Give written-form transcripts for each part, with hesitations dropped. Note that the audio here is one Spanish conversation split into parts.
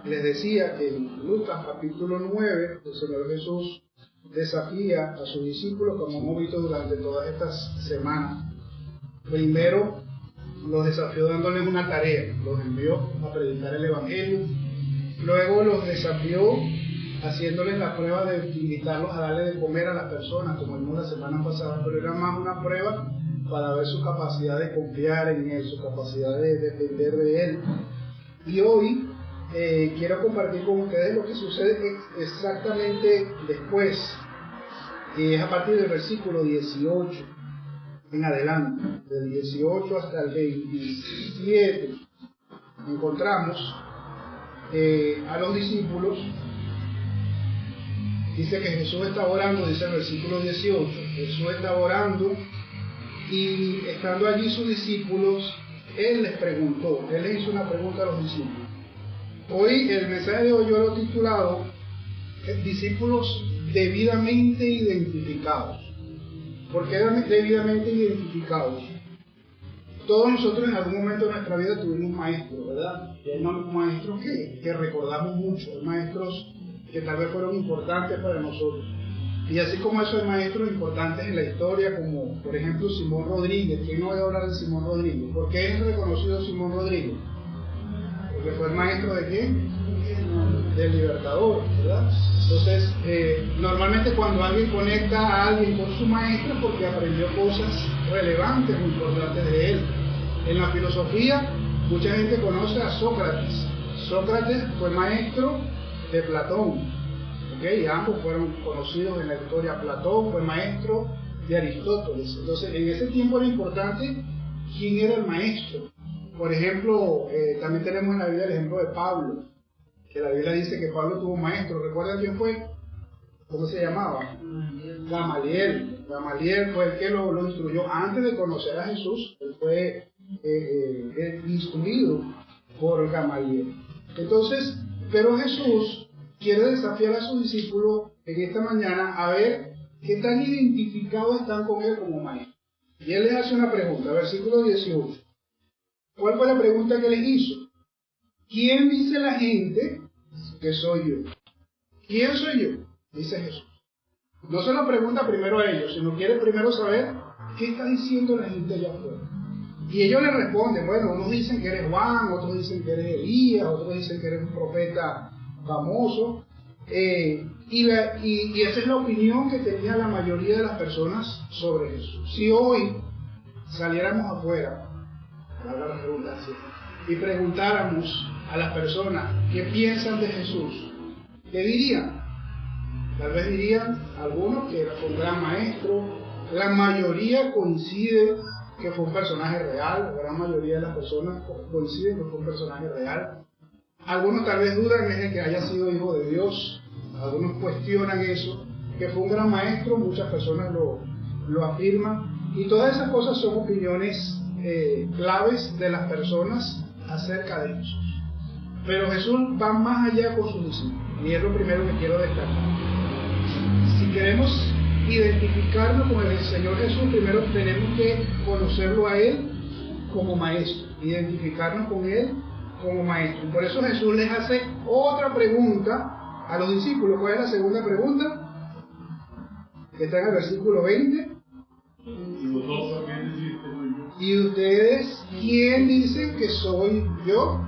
les decía que en Lucas capítulo 9, el Señor Jesús desafía a sus discípulos, como hemos visto durante todas estas semanas. Primero los desafió dándoles una tarea, los envió a predicar el Evangelio. Luego los desafió haciéndoles la prueba de invitarlos a darle de comer a las personas, como vimos la semana pasada, pero era más una prueba para ver su capacidad de confiar en Él, su capacidad de depender de Él. Y hoy quiero compartir con ustedes lo que sucede exactamente después, es a partir del versículo 18 en adelante, del 18 hasta el 27, encontramos a los discípulos. Dice que Jesús está orando, dice el versículo 18, Jesús está orando y estando allí sus discípulos, Él les preguntó, Él les hizo una pregunta a los discípulos. Hoy, el mensaje de hoy yo lo he titulado discípulos debidamente identificados. ¿Por qué debidamente identificados? Todos nosotros en algún momento de nuestra vida tuvimos maestros, ¿verdad? Y hay maestros que recordamos mucho, hay maestros que tal vez fueron importantes para nosotros. Y así como eso, hay maestros importantes en la historia, como por ejemplo Simón Rodríguez. ¿Quién no va a hablar de Simón Rodríguez? ¿Por qué es reconocido Simón Rodríguez? Porque fue el maestro de ¿quién? Del Libertador, ¿verdad? Entonces, normalmente cuando alguien conecta a alguien con su maestro es porque aprendió cosas relevantes o importantes de él. En la filosofía, mucha gente conoce a Sócrates. Sócrates fue maestro de Platón, ¿okay? Ambos fueron conocidos en la historia. Platón fue maestro de Aristóteles. Entonces, en ese tiempo era importante quién era el maestro. Por ejemplo, también tenemos en la Biblia el ejemplo de Pablo, que la Biblia dice que Pablo tuvo un maestro. ¿Recuerdan quién fue? ¿Cómo se llamaba? Gamaliel. Gamaliel fue el que lo instruyó antes de conocer a Jesús. Él fue instruido por Gamaliel. Entonces, pero Jesús quiere desafiar a sus discípulos en esta mañana a ver qué tan identificados están con Él como maestro. Y Él les hace una pregunta, versículo 18. ¿Cuál fue la pregunta que les hizo? ¿Quién dice la gente que soy yo? ¿Quién soy yo? Dice Jesús. No se lo pregunta primero a ellos, sino quiere primero saber qué está diciendo la gente allá afuera. Y ellos le responden, bueno, unos dicen que eres Juan, otros dicen que eres Elías, otros dicen que eres un profeta famoso. Y esa es la opinión que tenía la mayoría de las personas sobre Jesús. Si hoy saliéramos afuera, la redundancia, y preguntáramos a las personas qué piensan de Jesús, ¿qué dirían? Tal vez dirían algunos que fue un gran maestro. La mayoría coincide que fue un personaje real. La gran mayoría de las personas coinciden que fue un personaje real. Algunos tal vez dudan de que haya sido hijo de Dios. Algunos cuestionan eso, que fue un gran maestro. Muchas personas lo afirman. Y todas esas cosas son opiniones claves de las personas acerca de Jesús. Pero Jesús va más allá con sus discípulos, y es lo primero que quiero destacar. Si queremos identificarnos con el Señor Jesús, primero tenemos que conocerlo a Él como maestro, identificarnos con Él como maestro. Y por eso Jesús les hace otra pregunta a los discípulos. ¿Cuál es la segunda pregunta? Que está en el versículo 20. ¿Y ustedes quién dicen que soy yo?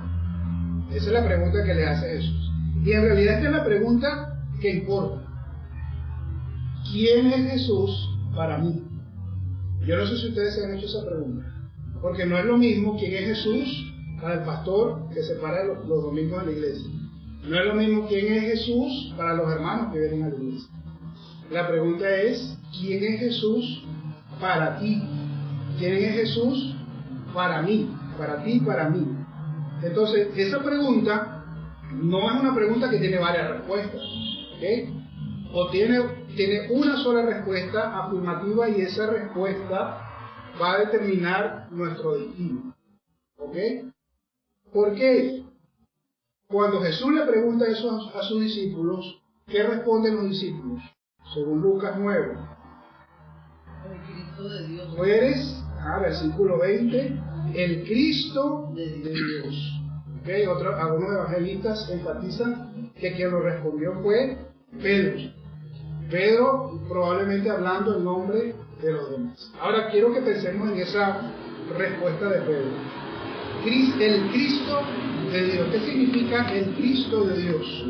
Esa es la pregunta que le hace Jesús. Y en realidad esta es la pregunta que importa. ¿Quién es Jesús para mí? Yo no sé si ustedes se han hecho esa pregunta. Porque no es lo mismo quién es Jesús para el pastor que se para los domingos en la iglesia. No es lo mismo quién es Jesús para los hermanos que vienen a la iglesia. La pregunta es, ¿quién es Jesús para ti? ¿Quién es Jesús para mí? Para ti y para mí. Entonces, esa pregunta no es una pregunta que tiene varias respuestas, ¿okay? O tiene una sola respuesta afirmativa, y esa respuesta va a determinar nuestro destino, ¿ok? ¿Por qué? Cuando Jesús le pregunta eso a sus discípulos, ¿qué responden los discípulos? Según Lucas 9. El Cristo de Dios. Tú eres, versículo 20, el Cristo de Dios. ¿Okay? Algunos evangelistas enfatizan que quien lo respondió fue Pedro. Pedro probablemente hablando en nombre de los demás. Ahora quiero que pensemos en esa respuesta de Pedro. El Cristo de Dios. ¿Qué significa el Cristo de Dios?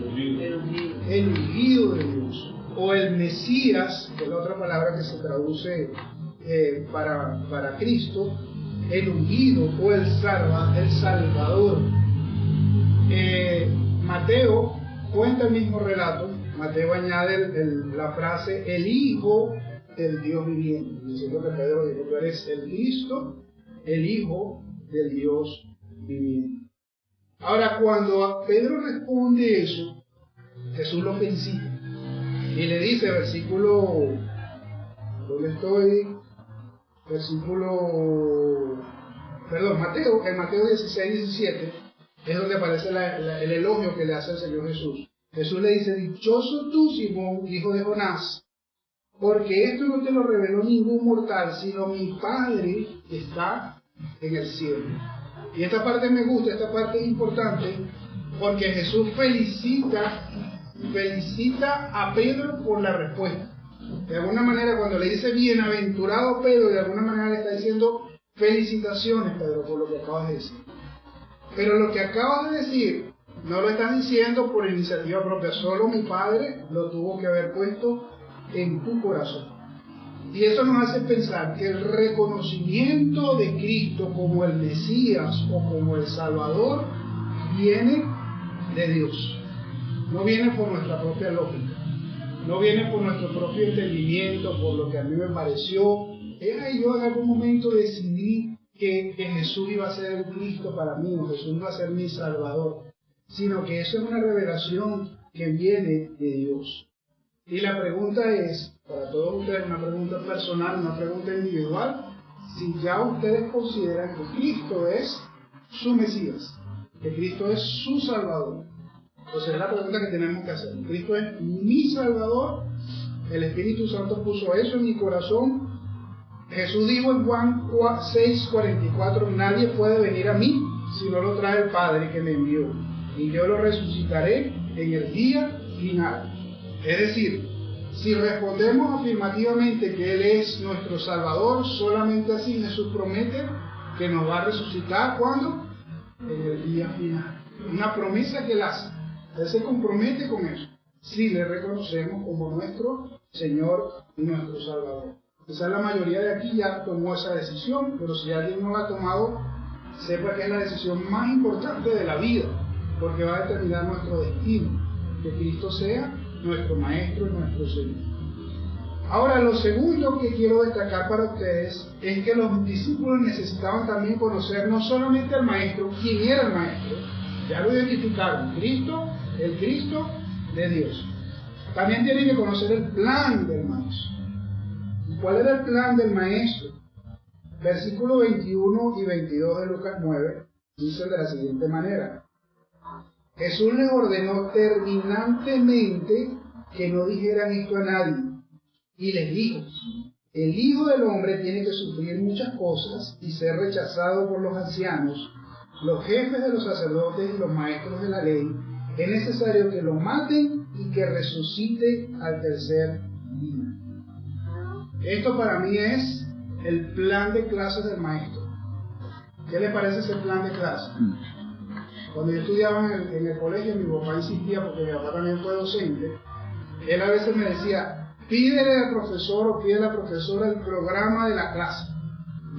El ungido de Dios. O el Mesías, que es la otra palabra que se traduce para Cristo, el ungido o el Salvador. Mateo cuenta el mismo relato. Mateo añade la frase el Hijo del Dios viviente, diciendo que Pedro dijo: tú eres el Cristo, el Hijo del Dios viviente. Ahora, cuando Pedro responde eso, Jesús lo felicita y le dice, versículo, ¿dónde estoy? En Mateo 16, 17, es donde aparece el elogio que le hace el Señor Jesús. Jesús le dice: dichoso tú, Simón, hijo de Jonás, porque esto no te lo reveló ningún mortal, sino mi Padre que está en el cielo. Y esta parte me gusta, esta parte es importante, porque Jesús felicita a Pedro por la respuesta. De alguna manera, cuando le dice bienaventurado Pedro, de alguna manera le está diciendo felicitaciones, Pedro, por lo que acabas de decir. Pero lo que acabas de decir no lo estás diciendo por iniciativa propia, solo mi Padre lo tuvo que haber puesto en tu corazón. Y eso nos hace pensar que el reconocimiento de Cristo como el Mesías o como el Salvador viene de Dios. No viene por nuestra propia lógica, no viene por nuestro propio entendimiento, por lo que a mí me pareció. Yo en algún momento decidí que Jesús iba a ser el Cristo para mí, o Jesús iba a ser mi Salvador, sino que eso es una revelación que viene de Dios. Y la pregunta es, para todos ustedes, una pregunta personal, una pregunta individual: si ya ustedes consideran que Cristo es su Mesías, que Cristo es su Salvador. Entonces es la pregunta que tenemos que hacer. Cristo es mi Salvador, el Espíritu Santo puso eso en mi corazón. Jesús dijo en Juan 6:44, nadie puede venir a mí si no lo trae el Padre que me envió, y yo lo resucitaré en el día final. Es decir, si respondemos afirmativamente que Él es nuestro Salvador, solamente así Jesús promete que nos va a resucitar. ¿Cuándo? En el día final. Una promesa que Él hace. Él se compromete con eso, si le reconocemos como nuestro Señor y nuestro Salvador. Quizás la mayoría de aquí ya tomó esa decisión, pero si alguien no la ha tomado, sepa que es la decisión más importante de la vida, porque va a determinar nuestro destino, que Cristo sea nuestro Maestro y nuestro Señor. Ahora, lo segundo que quiero destacar para ustedes es que los discípulos necesitaban también conocer no solamente al Maestro, quién era el Maestro, ya lo identificaron, Cristo, el Cristo de Dios. También tienen que conocer el plan del Maestro. ¿Cuál era el plan del Maestro? Versículos 21 y 22 de Lucas 9 dicen de la siguiente manera: Jesús les ordenó terminantemente que no dijeran esto a nadie, y les dijo: el Hijo del Hombre tiene que sufrir muchas cosas y ser rechazado por los ancianos, los jefes de los sacerdotes y los maestros de la ley. Es necesario que lo maten y que resucite al tercer día. Esto para mí es el plan de clases del Maestro. ¿Qué le parece ese plan de clases? Cuando yo estudiaba en el colegio, mi papá insistía, porque mi papá también fue docente. Él a veces me decía: pídele al profesor o pídele a la profesora el programa de la clase.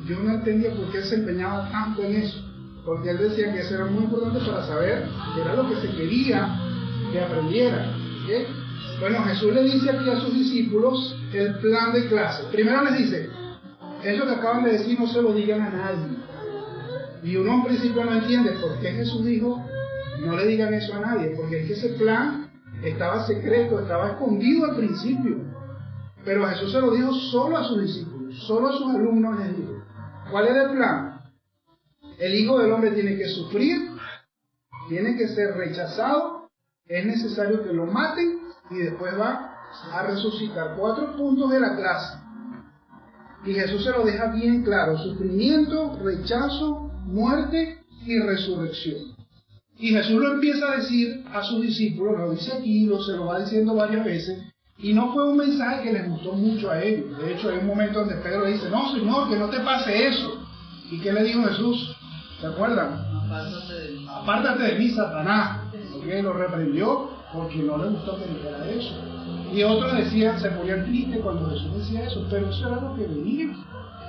Yo no entendía por qué él se empeñaba tanto en eso, porque él decía que eso era muy importante para saber qué era lo que se quería que aprendieran. ¿Okay? Bueno, Jesús le dice aquí a sus discípulos el plan de clase. Primero les dice: eso que acaban de decir no se lo digan a nadie. Y uno en principio no entiende por qué Jesús dijo: no le digan eso a nadie, porque es que ese plan estaba secreto, estaba escondido al principio. Pero Jesús se lo dijo solo a sus discípulos, solo a sus alumnos les dijo. ¿Cuál era el plan? El Hijo del Hombre tiene que sufrir, tiene que ser rechazado, es necesario que lo maten y después va a resucitar. 4 puntos de la clase. Y Jesús se lo deja bien claro: sufrimiento, rechazo, muerte y resurrección. Y Jesús lo empieza a decir a sus discípulos, lo dice aquí, se lo va diciendo varias veces, y no fue un mensaje que les gustó mucho a ellos. De hecho, hay un momento donde Pedro le dice, no, Señor, que no te pase eso. ¿Y qué le dijo Jesús? ¿Se acuerdan? Apártate de mí, Satanás. Porque lo reprendió porque no le gustó que dijera eso. Y otros decían, se ponían tristes cuando Jesús decía eso, pero eso era lo que venía.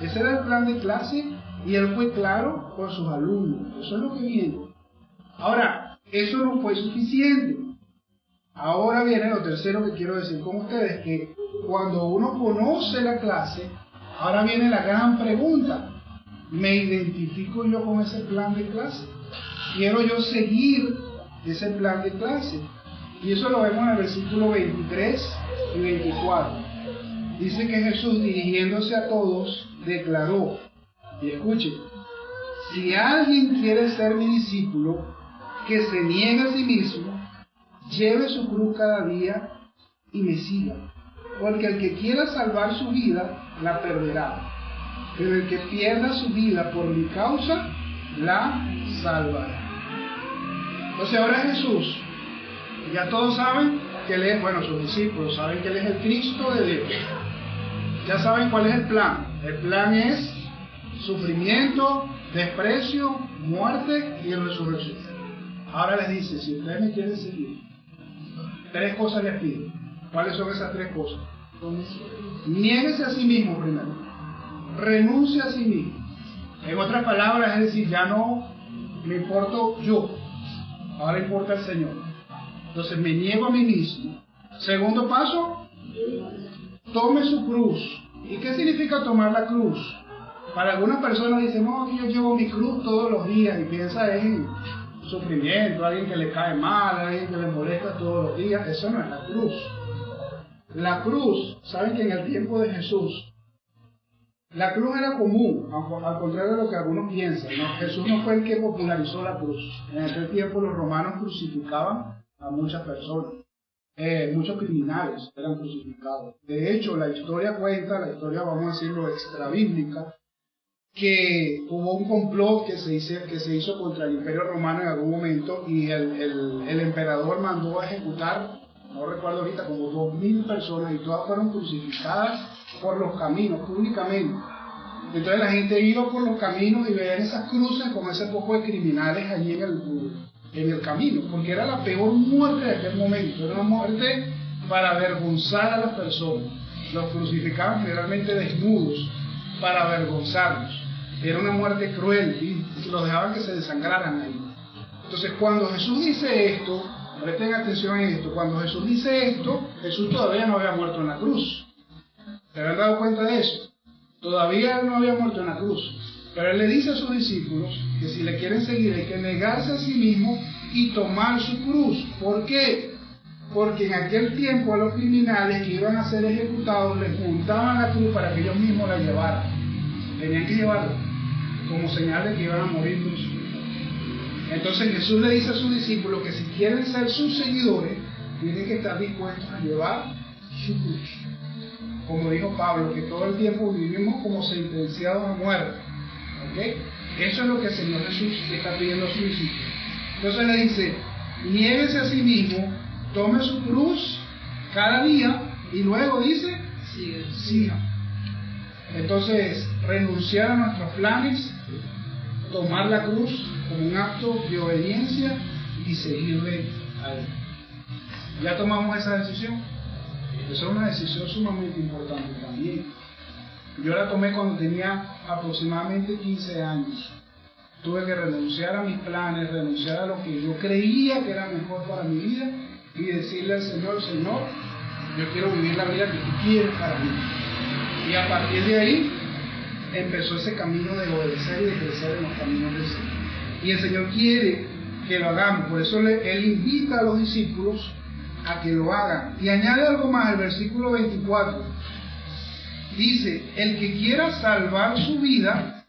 Ese era el plan de clase y él fue claro con sus alumnos. Eso es lo que viene. Ahora, eso no fue suficiente. Ahora viene lo tercero que quiero decir con ustedes, que cuando uno conoce la clase, ahora viene la gran pregunta. ¿Me identifico yo con ese plan de clase? ¿Quiero yo seguir ese plan de clase? Y eso lo vemos en el versículo 23 y 24. Dice que Jesús, dirigiéndose a todos, declaró, y escuchen, si alguien quiere ser mi discípulo, que se niegue a sí mismo, lleve su cruz cada día y me siga. Porque el que quiera salvar su vida, la perderá. Pero el que pierda su vida por mi causa, la salvará. Entonces ahora Jesús, ya todos saben que Él es, bueno, sus discípulos saben que Él es el Cristo de Dios. Ya saben cuál es el plan. El plan es sufrimiento, desprecio, muerte y resurrección. Ahora les dice, si ustedes me quieren seguir, 3 cosas les pido. ¿Cuáles son esas 3 cosas? Niéguese a sí mismo primero. Renuncie a sí mismo. En otras palabras, es decir, ya no me importo yo, ahora importa el Señor. Entonces me niego a mí mismo. Segundo paso, tome su cruz. ¿Y qué significa tomar la cruz? Para algunas personas dicen, no, yo llevo mi cruz todos los días y piensa en sufrimiento, alguien que le cae mal, alguien que le molesta todos los días. Eso no es la cruz. La cruz, saben que en el tiempo de Jesús, la cruz era común, al contrario de lo que algunos piensan, ¿no? Jesús no fue el que popularizó la cruz. En aquel tiempo los romanos crucificaban a muchas personas. Muchos criminales eran crucificados. De hecho, la historia cuenta, la historia, vamos a decirlo, extrabíblica, que hubo un complot que se hizo contra el Imperio Romano en algún momento y el emperador mandó a ejecutar, no recuerdo ahorita, como 2.000 personas y todas fueron crucificadas por los caminos, públicamente. Entonces la gente iba por los caminos y veían esas cruces con ese poco de criminales allí en el camino, porque era la peor muerte de aquel momento, era una muerte para avergonzar a las personas. Los crucificaban generalmente desnudos para avergonzarlos. Era una muerte cruel y los dejaban que se desangraran ahí. Entonces cuando Jesús dice esto, presten atención en esto, cuando Jesús dice esto, Jesús todavía no había muerto en la cruz. ¿Se habían dado cuenta de eso? Todavía él no había muerto en la cruz. Pero él le dice a sus discípulos que si le quieren seguir hay que negarse a sí mismo y tomar su cruz. ¿Por qué? Porque en aquel tiempo a los criminales que iban a ser ejecutados les montaban la cruz para que ellos mismos la llevaran. Tenían que llevarla como señal de que iban a morir crucificados. Entonces Jesús le dice a sus discípulos que si quieren ser sus seguidores, tienen que estar dispuestos a llevar su cruz. Como dijo Pablo, que todo el tiempo vivimos como sentenciados a muerte. ¿Okay? Eso es lo que el Señor Jesús está pidiendo a sus discípulos. Entonces le dice, niéguese a sí mismo, tome su cruz cada día y luego dice, siga. Entonces, renunciar a nuestros planes, tomar la cruz como un acto de obediencia y seguirle a Él. ¿Ya tomamos esa decisión? Esa es una decisión sumamente importante también. Yo la tomé cuando tenía aproximadamente 15 años. Tuve que renunciar a mis planes, renunciar a lo que yo creía que era mejor para mi vida y decirle al Señor, Señor, yo quiero vivir la vida que tú quieres para mí. Y a partir de ahí empezó ese camino de obedecer y de crecer en los caminos del Señor. Y el Señor quiere que lo hagamos, por eso Él invita a los discípulos a que lo hagan. Y añade algo más, el versículo 24. Dice, el que quiera salvar su vida,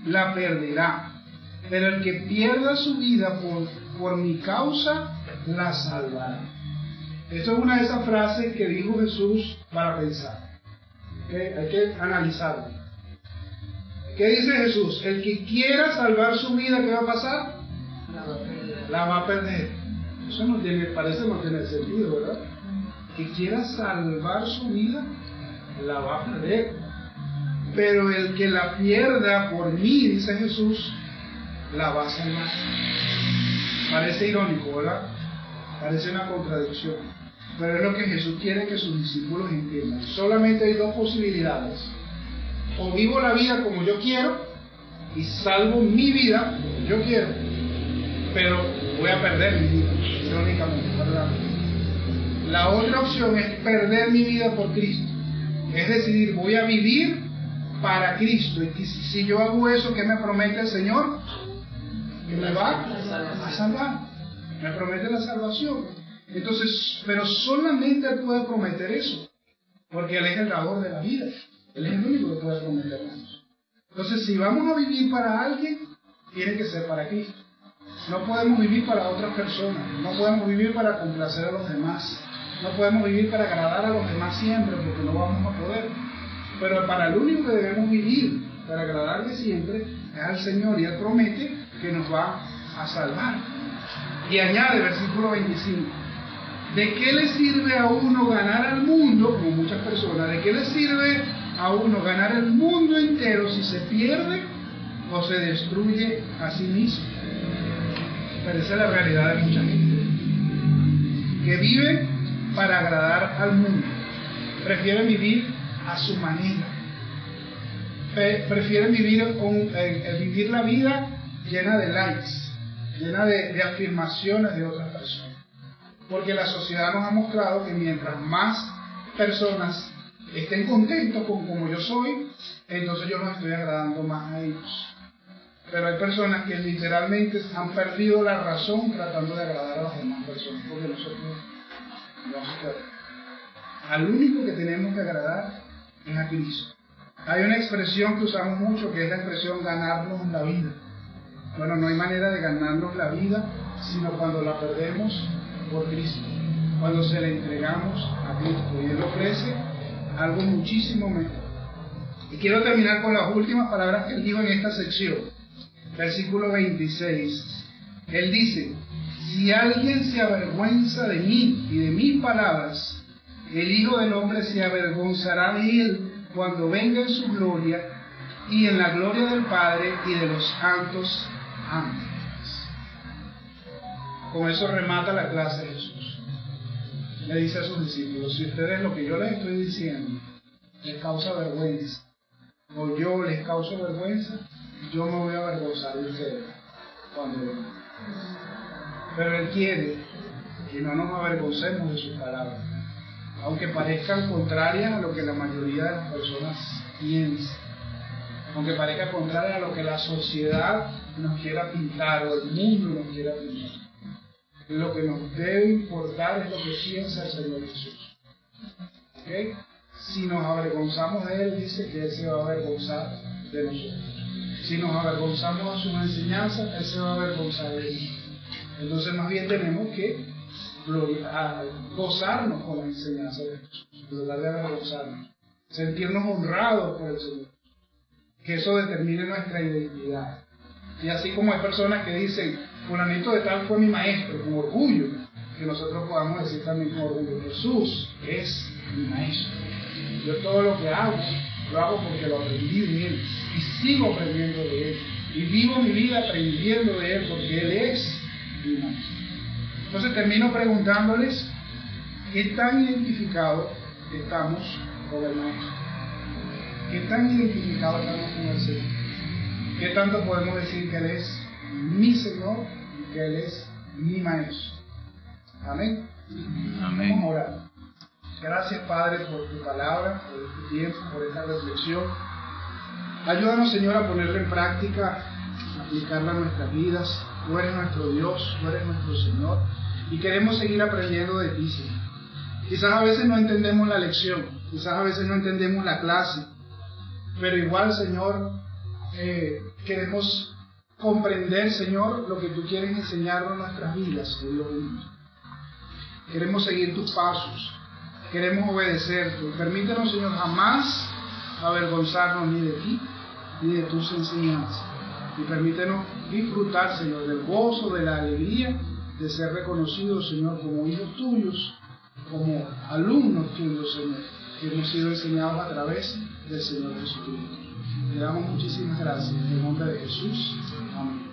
la perderá. Pero el que pierda su vida por mi causa, la salvará. Esto es una de esas frases que dijo Jesús para pensar. ¿Okay? Hay que analizarlo. ¿Qué dice Jesús? El que quiera salvar su vida, ¿qué va a pasar? la va a perder. Eso parece no tener sentido, ¿verdad? Que quiera salvar su vida, la va a perder. Pero el que la pierda por mí, dice Jesús, la va a salvar. Parece irónico, ¿verdad? Parece una contradicción. Pero es lo que Jesús quiere que sus discípulos entiendan. Solamente hay dos posibilidades. O vivo la vida como yo quiero y salvo mi vida como yo quiero, pero voy a perder mi vida, irónicamente, ¿verdad? La otra opción es perder mi vida por Cristo. Es decidir, voy a vivir para Cristo. Y si yo hago eso, ¿qué me promete el Señor? Que me va a salvar. Me promete la salvación. Entonces, pero solamente Él puede prometer eso, porque Él es el dador de la vida. Él es el único que puede prometernos. Entonces, si vamos a vivir para alguien, tiene que ser para Cristo. No podemos vivir para otras personas. No podemos vivir para complacer a los demás. No podemos vivir para agradar a los demás siempre, porque no vamos a poder. Pero para el único que debemos vivir, para agradarle siempre, es al Señor. Y Él promete que nos va a salvar. Y añade, versículo 25. ¿De qué le sirve a uno ganar al mundo, como muchas personas, de qué le sirve a uno ganar el mundo entero si se pierde o se destruye a sí mismo? Pero esa es la realidad de mucha gente, que vive para agradar al mundo, prefiere vivir a su manera, prefiere vivir la vida llena de likes, llena de afirmaciones de otras personas. Porque la sociedad nos ha mostrado que mientras más personas estén contentos con como yo soy, entonces yo los estoy agradando más a ellos. Pero hay personas que literalmente han perdido la razón tratando de agradar a las demás personas, porque nosotros no se puede. Al único que tenemos que agradar es a Cristo. Hay una expresión que usamos mucho, que es la expresión ganarnos la vida. Bueno, no hay manera de ganarnos la vida, sino cuando la perdemos por Cristo, cuando se la entregamos a Cristo, y Él ofrece algo muchísimo mejor. Y quiero terminar con las últimas palabras que Él dijo en esta sección, versículo 26. Él dice: si alguien se avergüenza de mí y de mis palabras, el Hijo del Hombre se avergonzará de él cuando venga en su gloria y en la gloria del Padre y de los santos ángeles. Con eso remata la clase de Jesús. Le dice a sus discípulos: si ustedes lo que yo les estoy diciendo les causa vergüenza, o yo les causo vergüenza, yo me voy a avergonzar de ustedes cuando venga. Pero Él quiere que no nos avergoncemos de sus palabras, aunque parezcan contrarias a lo que la mayoría de las personas piensan, aunque parezca contraria a lo que la sociedad nos quiera pintar o el mundo nos quiera pintar. Lo que nos debe importar es lo que piensa el Señor Jesús. ¿Okay? Si nos avergonzamos de Él, dice que Él se va a avergonzar de nosotros. Si nos avergonzamos de sus enseñanzas, Él se va a avergonzar de Él. Entonces más bien tenemos que gozarnos con la enseñanza de Jesús, en lugar de avergonzarnos, sentirnos honrados por el Señor, que eso determine nuestra identidad. Y así como hay personas que dicen: fulanito de tal fue mi maestro, con orgullo, que nosotros podamos decir también con orgullo: Jesús es mi maestro. Yo todo lo que hago, lo hago porque lo aprendí de Él, y sigo aprendiendo de Él, y vivo mi vida aprendiendo de Él, porque Él es mi maestro. Entonces termino preguntándoles: ¿qué tan identificados estamos con el maestro? ¿Qué tan identificados estamos con el Señor? ¿Qué tanto podemos decir que Él es mi Señor y que Él es mi maestro? Amén. Amén. Vamos a orar. Gracias, Padre, por tu palabra, por este tiempo, por esta reflexión. Ayúdanos, Señor, a ponerla en práctica, a aplicarla a nuestras vidas. Tú eres nuestro Dios, tú eres nuestro Señor, y queremos seguir aprendiendo de ti, Señor. Quizás a veces no entendemos la lección, quizás a veces no entendemos la clase, pero igual, Señor, queremos comprender, Señor, lo que tú quieres enseñarnos en nuestras vidas, oh Dios mío. Queremos seguir tus pasos, queremos obedecerte. Permítanos, Señor, jamás avergonzarnos ni de ti, ni de tus enseñanzas. Y permítenos disfrutar, Señor, del gozo, de la alegría de ser reconocidos, Señor, como hijos tuyos, como alumnos tuyos, Señor, que hemos sido enseñados a través del Señor Jesucristo. Le damos muchísimas gracias. En el nombre de Jesús. Amén.